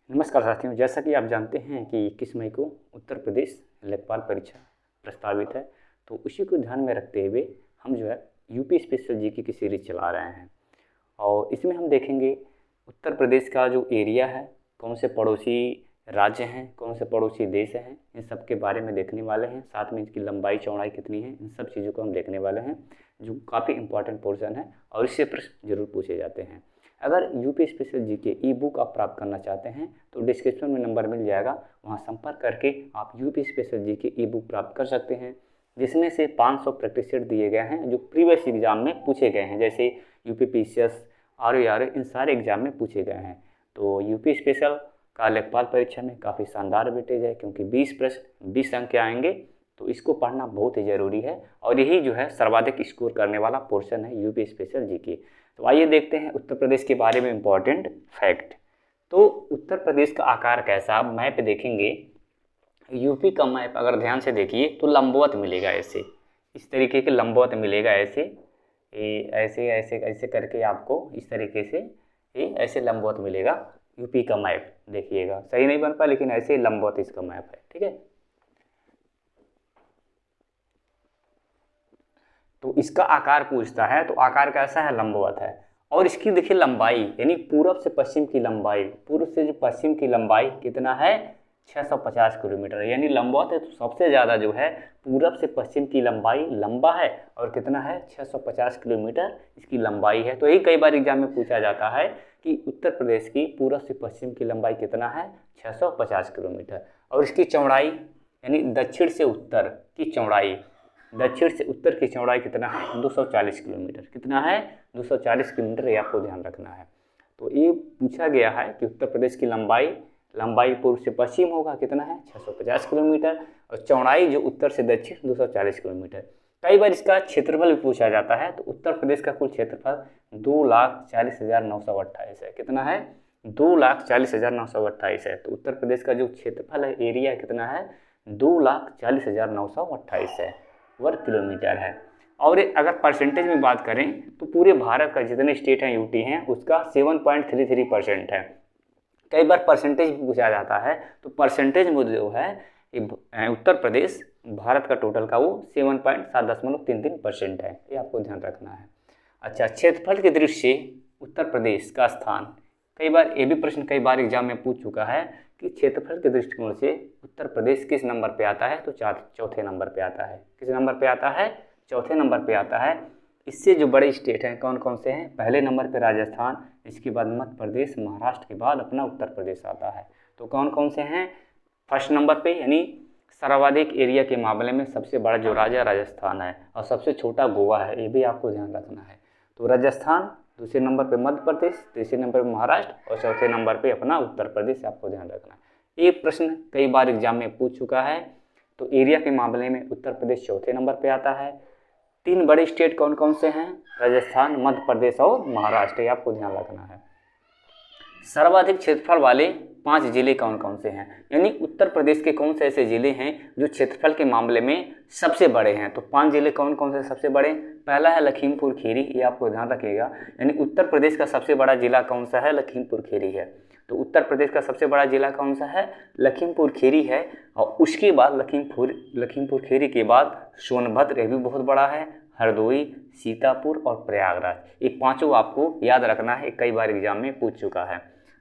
नमस्कार साथियों, जैसा कि आप जानते हैं कि 21 मई को उत्तर प्रदेश लेखपाल परीक्षा प्रस्तावित है, तो उसी को ध्यान में रखते हुए हम जो है यूपी स्पेशल जीके की सीरीज चला रहे हैं। और इसमें हम देखेंगे उत्तर प्रदेश का जो एरिया है, कौन से पड़ोसी राज्य हैं, कौन से पड़ोसी देश हैं, इन सब के बारे में देखने वाले हैं। साथ में इनकी लंबाई चौड़ाई कितनी है, इन सब चीज़ों को हम देखने वाले हैं, जो काफ़ी इंपॉर्टेंट पोर्शन है और इससे प्रश्न जरूर पूछे जाते हैं। अगर यूपी स्पेशल जीके ई बुक आप प्राप्त करना चाहते हैं तो डिस्क्रिप्शन में नंबर मिल जाएगा, वहां संपर्क करके आप यूपी स्पेशल जीके ई बुक प्राप्त कर सकते हैं, जिसमें से 500 प्रैक्टिस सेट दिए गए हैं जो प्रीवियस एग्जाम में पूछे गए हैं, जैसे यूपी पीसीएस, आरओ इन सारे एग्जाम में पूछे गए हैं। तो यूपी स्पेशल का लेखपाल परीक्षा में काफ़ी शानदार वेटेज है, क्योंकि 20 प्रश्न 20 अंक के आएंगे, तो इसको पढ़ना बहुत ही ज़रूरी है और यही जो है सर्वाधिक स्कोर करने वाला पोर्शन है यूपी स्पेशल जीके। तो आइए देखते हैं उत्तर प्रदेश के बारे में इम्पॉर्टेंट फैक्ट। तो उत्तर प्रदेश का आकार कैसा, आप मैप देखेंगे, यूपी का मैप अगर ध्यान से देखिए तो लंबवत मिलेगा, ऐसे इस तरीके के लंबवत मिलेगा, ऐसे ऐसे ऐसे ऐसे करके आपको इस तरीके से ये ऐसे लंबवत मिलेगा। यूपी का मैप देखिएगा, सही नहीं बन पाया लेकिन ऐसे लंबवत इसका मैप है, ठीक है। तो इसका आकार पूछता है, तो आकार कैसा है, लंबवत है। और इसकी देखिए लंबाई, यानी पूरब से पश्चिम की लंबाई, पूर्व से जो पश्चिम की लंबाई कितना है, 650 किलोमीटर, यानी लंबवत है। तो सबसे ज़्यादा जो है पूरब से पश्चिम की लंबाई लंबा है, और कितना है, 650 किलोमीटर इसकी लंबाई है। तो यही कई बार एग्जाम में पूछा जाता है कि उत्तर प्रदेश की पूरब से पश्चिम की लंबाई कितना है, 650 किलोमीटर। और इसकी चौड़ाई, यानी दक्षिण से उत्तर की चौड़ाई, दक्षिण से उत्तर की चौड़ाई कितना है, 240 किलोमीटर। कितना है, 240 किलोमीटर, ये आपको ध्यान रखना है। तो ये पूछा गया है कि उत्तर प्रदेश की लंबाई पूर्व से पश्चिम होगा, कितना है, 650 किलोमीटर, और चौड़ाई जो उत्तर से दक्षिण 240 किलोमीटर। कई बार इसका क्षेत्रफल भी पूछा जाता है, तो उत्तर प्रदेश का कुल क्षेत्रफल 2,40,928 है। कितना है, 2,40,928 है। तो उत्तर प्रदेश का जो क्षेत्रफल है, एरिया कितना है, 2,40,928 है, वर्ग किलोमीटर है। और अगर परसेंटेज में बात करें तो पूरे भारत का जितने स्टेट हैं, यूटी हैं, उसका 7.33% है। कई बार परसेंटेज पूछा जाता है, तो परसेंटेज में जो है उत्तर प्रदेश भारत का टोटल का वो 7.33% है, ये आपको ध्यान रखना है। अच्छा, क्षेत्रफल की दृष्टि से उत्तर प्रदेश का स्थान, कई बार ये भी प्रश्न कई बार एग्जाम में पूछ चुका है कि क्षेत्रफल के दृष्टिकोण से उत्तर प्रदेश किस नंबर पे आता है, तो चौथे नंबर पे आता है। किस नंबर पे आता है, चौथे नंबर पे आता है। इससे जो बड़े स्टेट हैं कौन कौन से हैं, पहले नंबर पे राजस्थान, इसके बाद मध्य प्रदेश, महाराष्ट्र के बाद अपना उत्तर प्रदेश आता है। तो कौन कौन से हैं, फर्स्ट नंबर पे, यानी सर्वाधिक एरिया के मामले में सबसे बड़ा जो राज्य राजस्थान है, और सबसे छोटा गोवा है, ये भी आपको ध्यान रखना है। तो राजस्थान, दूसरे नंबर पे मध्य प्रदेश, तीसरे नंबर पे महाराष्ट्र, और चौथे नंबर पे अपना उत्तर प्रदेश, आपको ध्यान रखना है। ये प्रश्न कई बार एग्जाम में पूछ चुका है। तो एरिया के मामले में उत्तर प्रदेश चौथे नंबर पे आता है। 3 बड़े स्टेट कौन कौन से हैं, राजस्थान, मध्य प्रदेश और महाराष्ट्र, ये आपको ध्यान रखना है। सर्वाधिक क्षेत्रफल वाले 5 जिले कौन कौन से हैं, यानी उत्तर प्रदेश के कौन से ऐसे जिले हैं जो क्षेत्रफल के मामले में सबसे बड़े हैं। तो 5 जिले कौन कौन से सबसे बड़े, पहला है लखीमपुर खीरी, ये आपको ध्यान रखिएगा, यानी उत्तर प्रदेश का सबसे बड़ा जिला कौन सा है, लखीमपुर खीरी है। तो उत्तर प्रदेश का सबसे बड़ा जिला कौन सा है, लखीमपुर खीरी है। और उसके बाद लखीमपुर खीरी के बाद सोनभद्र, ये भी बहुत बड़ा है, हरदोई, सीतापुर और प्रयागराज, ये पांचों आपको याद रखना है, कई बार एग्जाम में पूछ चुका है।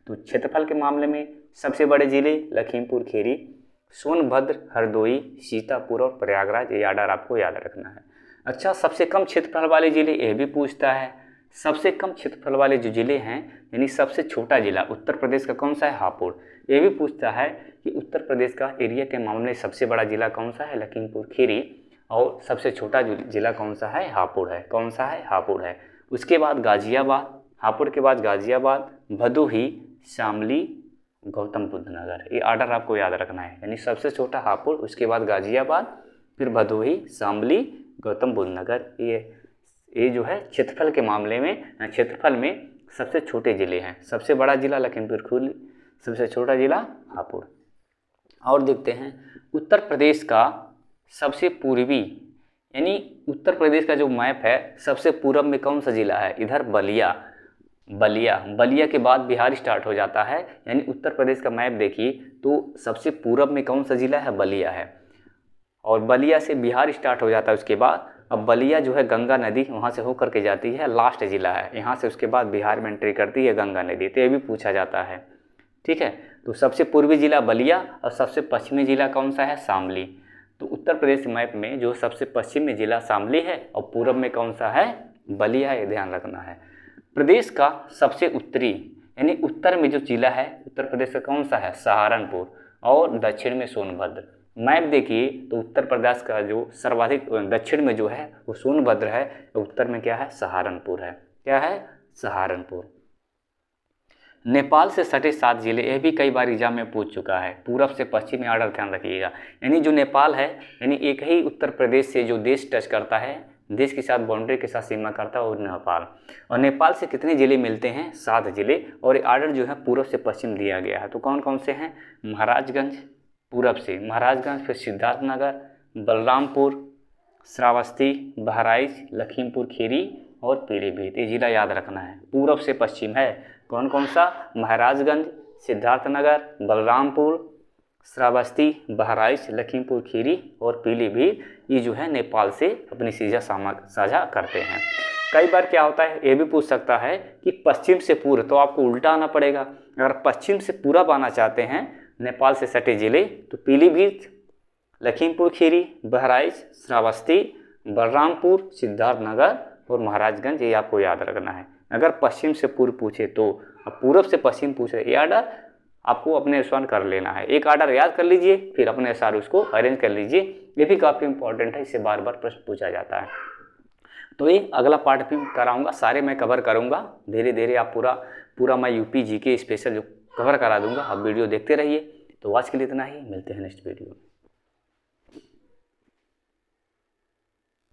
तो क्षेत्रफल के मामले में सबसे बड़े जिले लखीमपुर खीरी, सोनभद्र, हरदोई, सीतापुर और प्रयागराज, ये आर्डर आपको याद रखना है। अच्छा, सबसे कम क्षेत्रफल वाले जिले, ये भी पूछता है। सबसे कम क्षेत्रफल वाले जो जिले हैं, यानी सबसे छोटा जिला उत्तर प्रदेश का कौन सा है, हापुड़, ये भी पूछता है कि उत्तर प्रदेश का एरिया के मामले में सबसे बड़ा जिला कौन सा है, लखीमपुर खीरी, और सबसे छोटा जिला कौन सा है, हापुड़ है। कौन सा है, हापुड़ है। उसके बाद गाजियाबाद, हापुड़ के बाद गाजियाबाद, भदोही, शामली, गौतम बुद्ध नगर, ये आर्डर आपको याद रखना है। यानी सबसे छोटा हापुड़, उसके बाद गाजियाबाद, फिर भदोही, शामली, गौतम बुद्ध नगर, ये जो है क्षेत्रफल के मामले में, क्षेत्रफल में सबसे छोटे जिले हैं। सबसे बड़ा जिला लखीमपुर खीरी, सबसे छोटा जिला हापुड़। और देखते हैं उत्तर प्रदेश का सबसे पूर्वी, यानी उत्तर प्रदेश का जो मैप है, सबसे पूरब में कौन सा जिला है, इधर बलिया, बलिया। बलिया के बाद बिहार स्टार्ट हो जाता है, यानी उत्तर प्रदेश का मैप देखिए तो सबसे पूरब में कौन सा जिला है, बलिया है, और बलिया से बिहार स्टार्ट हो जाता है। उसके बाद अब बलिया जो है गंगा नदी वहाँ से होकर के जाती है, लास्ट जिला है यहाँ से, उसके बाद बिहार में एंट्री करती है गंगा नदी। तो ये भी पूछा जाता है, ठीक है। तो सबसे पूर्वी जिला बलिया और सबसे पश्चिमी जिला कौन सा है, शामली। तो उत्तर प्रदेश मैप में जो सबसे पश्चिमी जिला शामली है और पूरब में कौन सा है, बलिया, ये ध्यान रखना है। प्रदेश का सबसे उत्तरी यानी उत्तर में जो जिला है उत्तर प्रदेश का कौन सा है, सहारनपुर, और दक्षिण में सोनभद्र। मैप देखिए तो उत्तर प्रदेश का जो सर्वाधिक दक्षिण में जो है वो सोनभद्र है, उत्तर में क्या है, सहारनपुर है। क्या है, सहारनपुर। नेपाल से सटे 7 जिले, यह भी कई बार एग्जाम में पूछ चुका है। पूरब से पश्चिम में ऑर्डर ध्यान रखिएगा, यानी जो नेपाल है यानी एक ही उत्तर प्रदेश से जो देश टच करता है, देश के साथ बाउंड्री के साथ सीमा करता है, वो नेपाल। और नेपाल से कितने जिले मिलते हैं, 7 जिले, और ऑर्डर जो है पूरब से पश्चिम दिया गया है। तो कौन कौन से हैं, महाराजगंज पूरब से, महाराजगंज, फिर सिद्धार्थनगर, बलरामपुर, श्रावस्ती, बहराइच, लखीमपुर खीरी और पीलीभीत। ये जिला याद रखना है, पूरब से पश्चिम है। कौन कौन सा, महाराजगंज, सिद्धार्थनगर, बलरामपुर, श्रावस्ती, बहराइच, लखीमपुर खीरी और पीलीभीत, ये जो है नेपाल से अपनी सीमा साझा करते हैं। कई बार क्या होता है, ये भी पूछ सकता है कि पश्चिम से पूर्व, तो आपको उल्टा आना पड़ेगा। अगर पश्चिम से पूरब आना चाहते हैं नेपाल से सटे जिले, तो पीलीभीत, लखीमपुर खीरी, बहराइच, श्रावस्ती, बलरामपुर, सिद्धार्थनगर और महाराजगंज, ये आपको याद रखना है। अगर पश्चिम से पूर्व पूछे तो, अब पूरब से पश्चिम पूछे, ये ऑर्डर आपको अपने अनुसार कर लेना है। एक ऑर्डर याद कर लीजिए, फिर अपने अनुसार उसको अरेंज कर लीजिए। ये भी काफ़ी इंपॉर्टेंट है, इससे बार बार प्रश्न पूछा जाता है। तो ये अगला पार्ट भी कराऊंगा, सारे मैं कवर करूंगा धीरे धीरे। आप पूरा मैं यूपी जीके स्पेशल जो कवर करा दूंगा, आप वीडियो देखते रहिए। तो आज के लिए इतना ही, मिलते हैं नेक्स्ट वीडियो में।